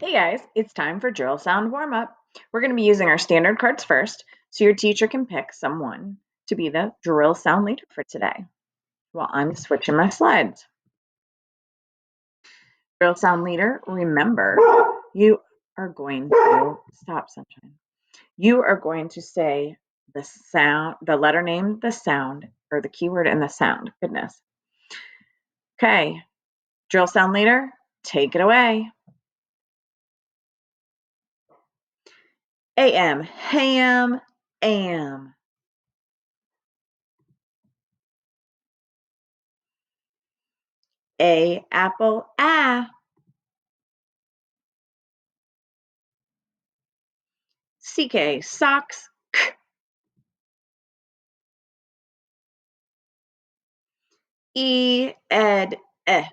Hey guys, it's time for drill sound warm up. We're going to be using our standard cards first, so your teacher can pick someone to be the drill sound leader for today. Well, I'm switching my slides. Drill sound leader, remember, you are going to stop, sunshine. You are going to say the sound, the letter name, the sound, or the keyword and the sound. Goodness. Okay, drill sound leader, take it away. AM, ham, am. A, apple, ah. CK, socks, k. E, ed, eh.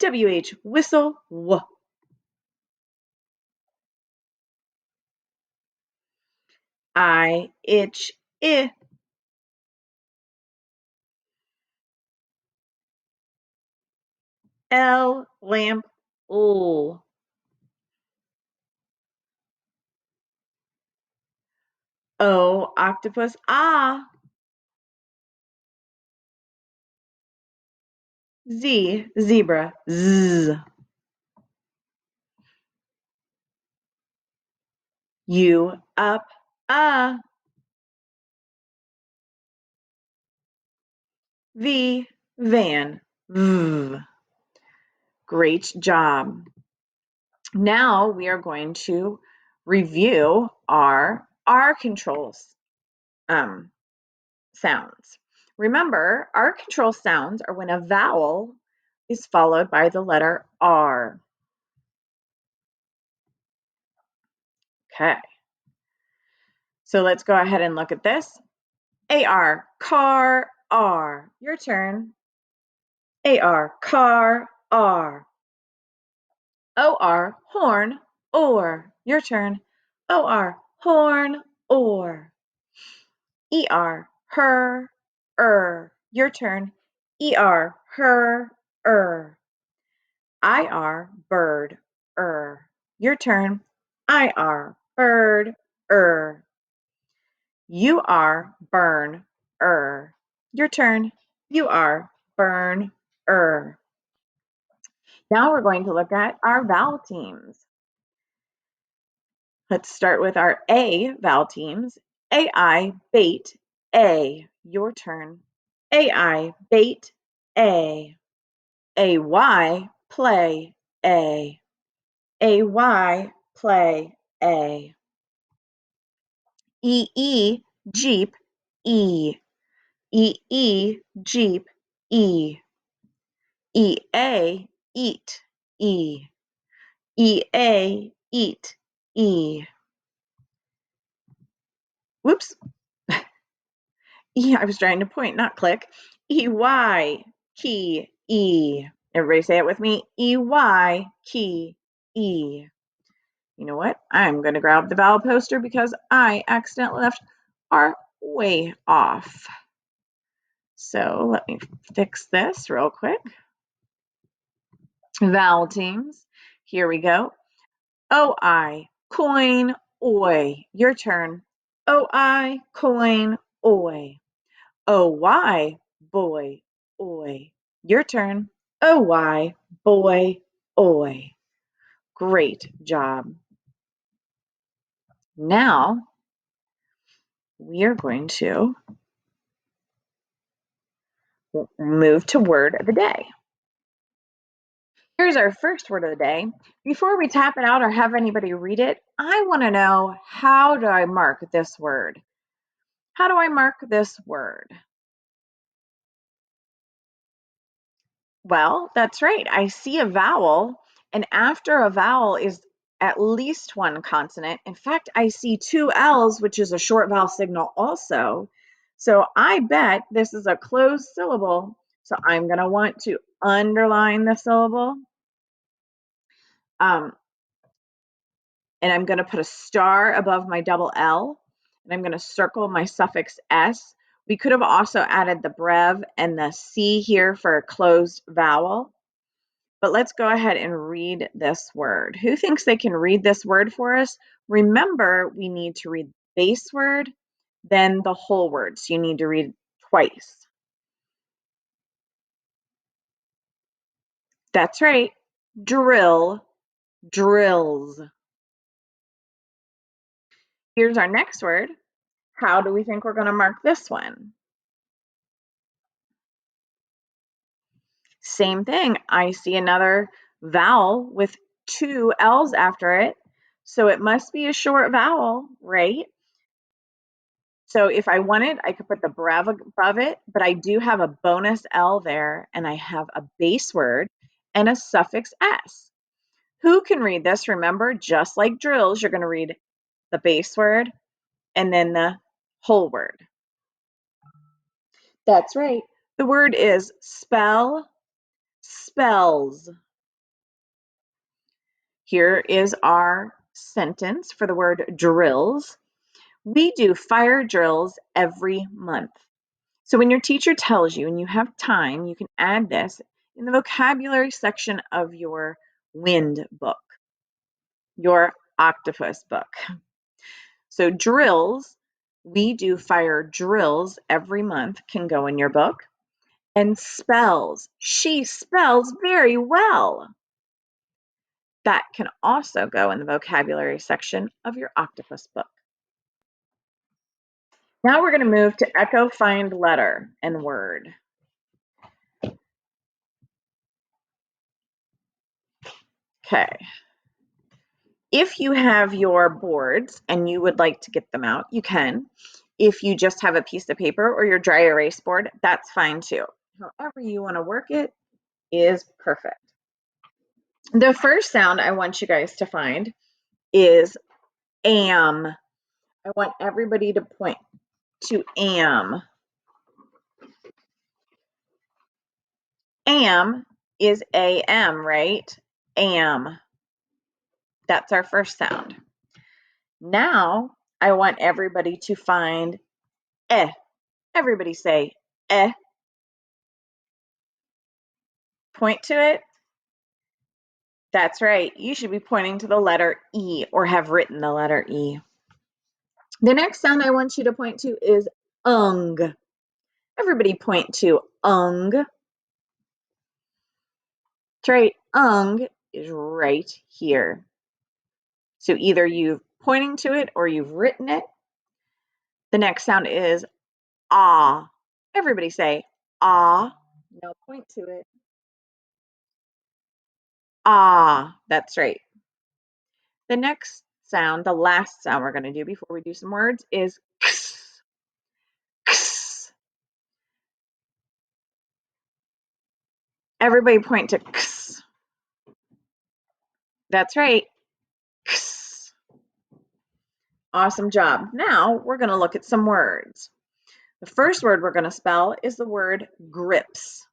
WH, whistle, w. I, itch, I. L, lamp, l. O, octopus, ah. Z, zebra, z. U, up, V, van, v. Great job. Now we are going to review our R controls sounds. Remember, R control sounds are when a vowel is followed by the letter R. Okay. So let's go ahead and look at this. AR, car, R. Your turn. AR, car, R. OR, horn, or. Your turn. OR, horn, or. ER, her, Your turn. ER, her, IR, bird, Your turn. IR, bird, UR, burn, Your turn. UR, burn, Now we're going to look at our vowel teams. Let's start with our A vowel teams. AI, bait, A. Your turn. AI, bait, A. AY, play, A. AY, play, A. EE, jeep, E. EE, jeep, E. EA, eat, E. EA, eat, E. Whoops. I was trying to point, not click. EY, key, E. Everybody say it with me. EY, key, E. You know what? I'm going to grab the vowel poster because I accidentally left R way off. So let me fix this real quick. Vowel teams. Here we go. OI, coin, oi. Your turn. OI, coin, oi. OY, boy, oi. Your turn. OY, boy, oi. Great job. Now we are going to move to word of the day. Here's our first word of the day. Before we tap it out or have anybody read it, I want to know, how do I mark this word? How do I mark this word? Well, that's right. I see a vowel, and after a vowel is at least one consonant. In fact, I see two L's, which is a short vowel signal also. So I bet this is a closed syllable. So I'm going to want to underline the syllable. And I'm going to put a star above my double L, and I'm going to circle my suffix S, We could have also added the brev and the C here for a closed vowel. But let's go ahead and read this word. Who thinks they can read this word for us? Remember, we need to read the base word, then the whole word. So you need to read twice. That's right. Drill, drills. Here's our next word. How do we think we're going to mark this one? Same thing. I see another vowel with two L's after it. So it must be a short vowel, right? So if I wanted, I could put the brev above it, but I do have a bonus L there, and I have a base word and a suffix S. Who can read this? Remember, just like drills, you're going to read the base word and then the whole word. That's right. The word is spell, spells. Here is our sentence for the word drills. We do fire drills every month. So when your teacher tells you and you have time, you can add this in the vocabulary section of your wind book, your octopus book. So drills, we do fire drills every month, can go in your book. And spells, she spells very well. That can also go in the vocabulary section of your octopus book. Now we're going to move to echo find letter and word. Okay. If you have your boards and you would like to get them out, you can. If you just have a piece of paper or your dry erase board, that's fine too. However you want to work it is perfect. The first sound I want you guys to find is am. I want everybody to point to am. Am is am, right? Am. That's our first sound. Now I want everybody to find eh. Everybody say eh. Point to it. That's right. You should be pointing to the letter E or have written the letter E. The next sound I want you to point to is ung. Everybody point to ung. That's right. Ung is right here. So either you've pointing to it or you've written it. The next sound is ah. Everybody say ah. Now point to it. Ah. That's right. The next sound, the last sound we're going to do before we do some words is ks. Ks. Everybody point to ks. That's right. Ks. Awesome job. Now we're going to look at some words. The first word we're going to spell is the word grips.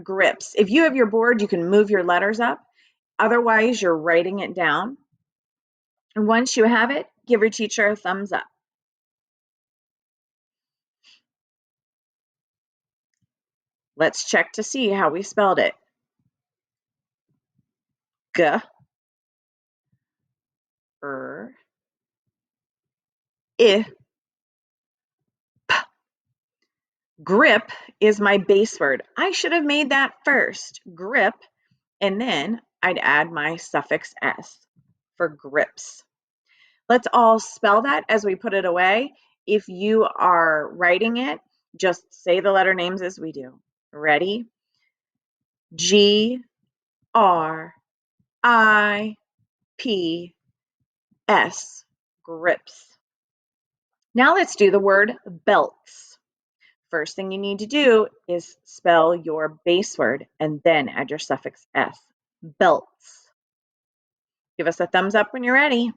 Grips. If you have your board, you can move your letters up. Otherwise, you're writing it down. And once you have it, give your teacher a thumbs up. Let's check to see how we spelled it. G, R, I, P. Grip is my base word. I should have made that first. Grip, and then I'd add my suffix S for grips. Let's all spell that as we put it away. If you are writing it, just say the letter names as we do. Ready? G, R, I, P, S, grips. Now let's do the word belts. First thing you need to do is spell your base word and then add your suffix S. Belts. Give us a thumbs up when you're ready.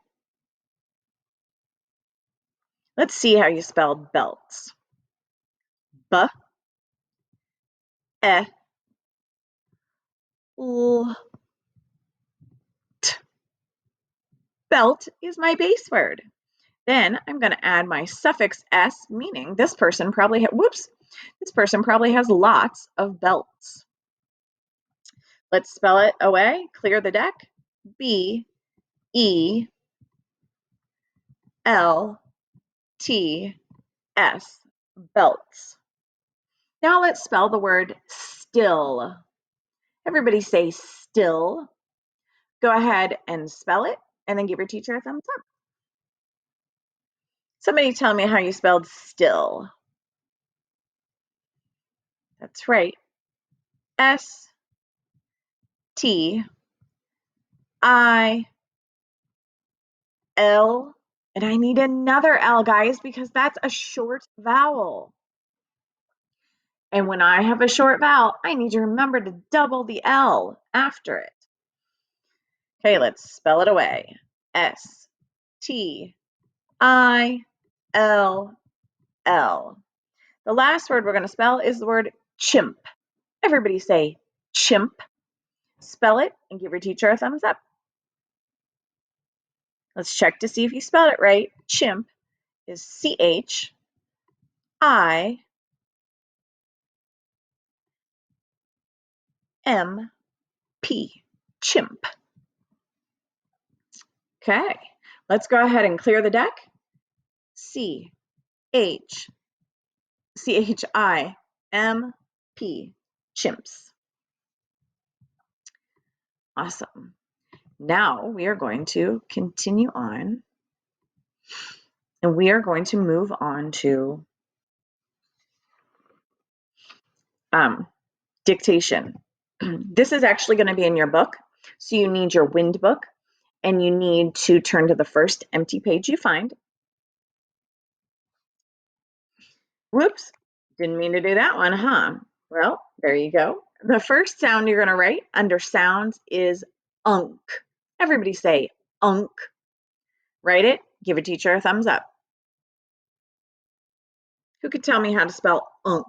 Let's see how you spelled belts. B, E, L, T. Belt is my base word. Then I'm going to add my suffix s, meaning this person probably has lots of belts. Let's spell it away. Clear the deck. B E L T S, belts. Now let's spell the word still. Everybody say still. Go ahead and spell it, and then give your teacher a thumbs up. Somebody tell me how you spelled still. That's right. S T I L. And I need another L, guys, because that's a short vowel. And when I have a short vowel, I need to remember to double the L after it. Okay, let's spell it away. S T I L L. The last word we're going to spell is the word chimp. Everybody say chimp. Spell it and give your teacher a thumbs up. Let's check to see if you spelled it right. Chimp is CHIMP. Chimp. Okay, let's go ahead and clear the deck. CHIMP. Chimps. Awesome. Now we are going to continue on, and we are going to move on to dictation. This is actually going to be in your book, so you need your wind book, and you need to turn to the first empty page you find. Whoops, didn't mean to do that one, huh? Well, there you go. The first sound you're going to write under sounds is unk. Everybody say unk. Write it, give a teacher a thumbs up. Who could tell me how to spell unk?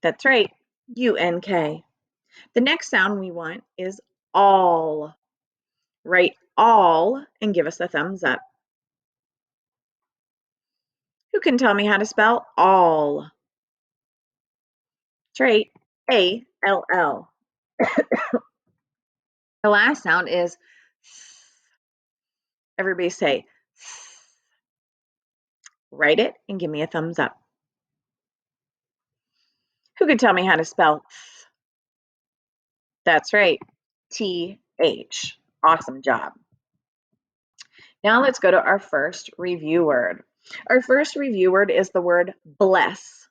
That's right, U-N-K. The next sound we want is all. Write all and give us a thumbs up. Who can tell me how to spell all? That's right, A-L-L. The last sound is everybody say write it and give me a thumbs up. Who can tell me how to spell? That's right, T-H. Awesome job. Now let's go to our first review word. Our first review word is the word bless.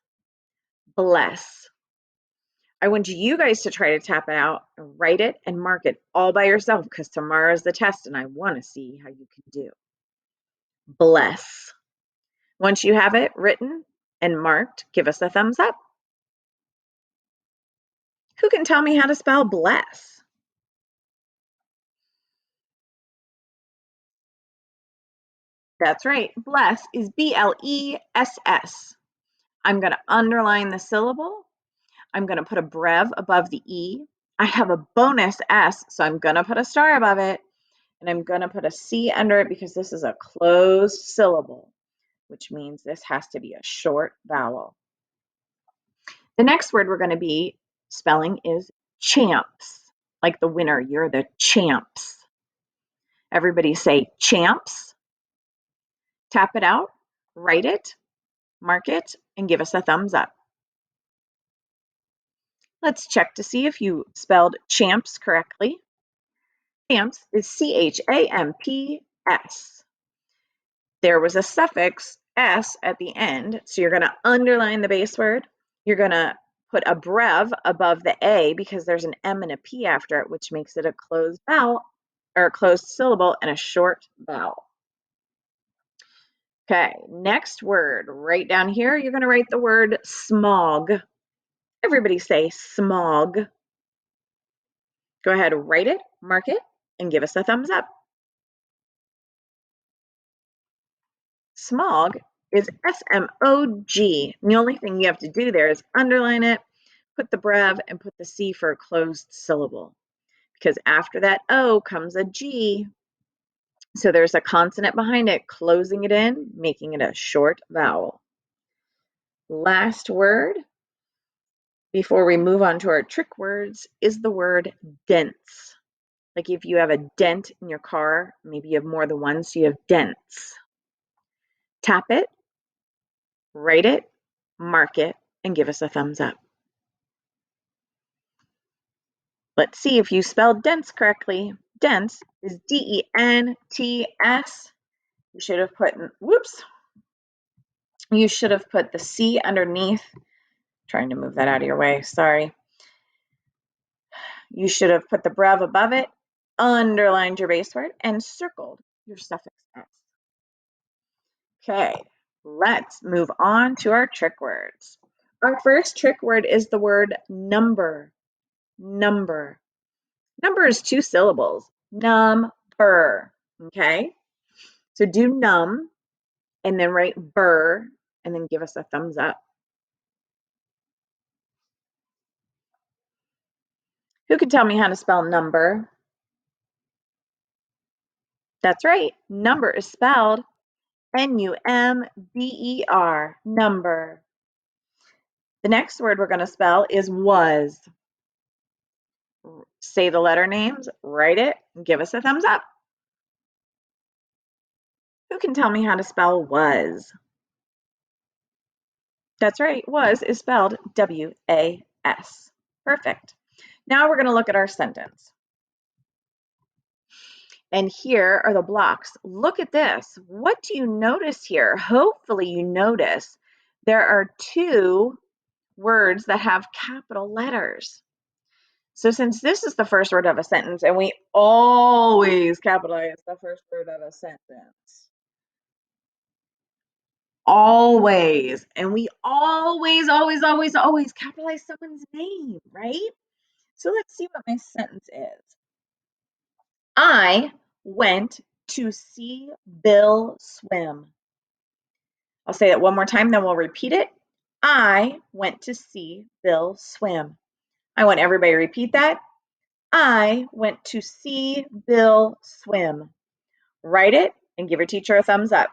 Bless. I want you guys to try to tap it out, write it, and mark it all by yourself because tomorrow is the test and I want to see how you can do. Bless. Once you have it written and marked, give us a thumbs up. Who can tell me how to spell bless? That's right. Bless is B-L-E-S-S. I'm going to underline the syllable. I'm going to put a brev above the E. I have a bonus S, so I'm going to put a star above it. And I'm going to put a C under it because this is a closed syllable, which means this has to be a short vowel. The next word we're going to be spelling is champs. Like the winner, you're the champs. Everybody say champs. Tap it out, write it, mark it, and give us a thumbs up. Let's check to see if you spelled champs correctly. Champs is C-H-A-M-P-S. There was a suffix S at the end, so you're going to underline the base word. You're going to put a brev above the A because there's an M and a P after it, which makes it a closed vowel or a closed syllable and a short vowel. Okay, next word, right down here, you're going to write the word smog. Everybody say smog. Go ahead, write it, mark it, and give us a thumbs up. Smog is S-M-O-G. The only thing you have to do there is underline it, put the brev, and put the C for a closed syllable. Because after that O comes a G. So there's a consonant behind it, closing it in, making it a short vowel. Last word before we move on to our trick words is the word dents. Like if you have a dent in your car, maybe you have more than one, so you have dents. Tap it, write it, mark it, and give us a thumbs up. Let's see if you spelled dents correctly. Dents is D-E-N-T-S. You should have put, whoops, you should have put the C underneath. Trying to move that out of your way, sorry. You should have put the brev above it, underlined your base word, and circled your suffix S. Okay, let's move on to our trick words. Our first trick word is the word number. Number. Number is 2 syllables. Number. Okay? So do num and then write burr and then give us a thumbs up. Who can tell me how to spell number? That's right. Number is spelled N-U-M-B-E-R. Number. The next word we're going to spell is was. Say the letter names, write it, and give us a thumbs up. Who can tell me how to spell was? That's right. Was is spelled W-A-S. Perfect. Now we're going to look at our sentence. And here are the blocks. Look at this. What do you notice here? Hopefully you notice there are 2 words that have capital letters. So since this is the first word of a sentence, and we always capitalize the first word of a sentence, always, and we always capitalize someone's name, right? So let's see what my sentence is. I went to see Bill swim. I'll say that one more time, then we'll repeat it. I went to see Bill swim. I want everybody to repeat that. I went to see Bill swim. Write it and give your teacher a thumbs up.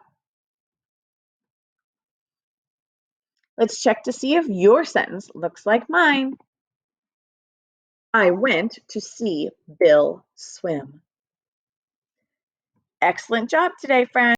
Let's check to see if your sentence looks like mine. I went to see Bill swim. Excellent job today, friends.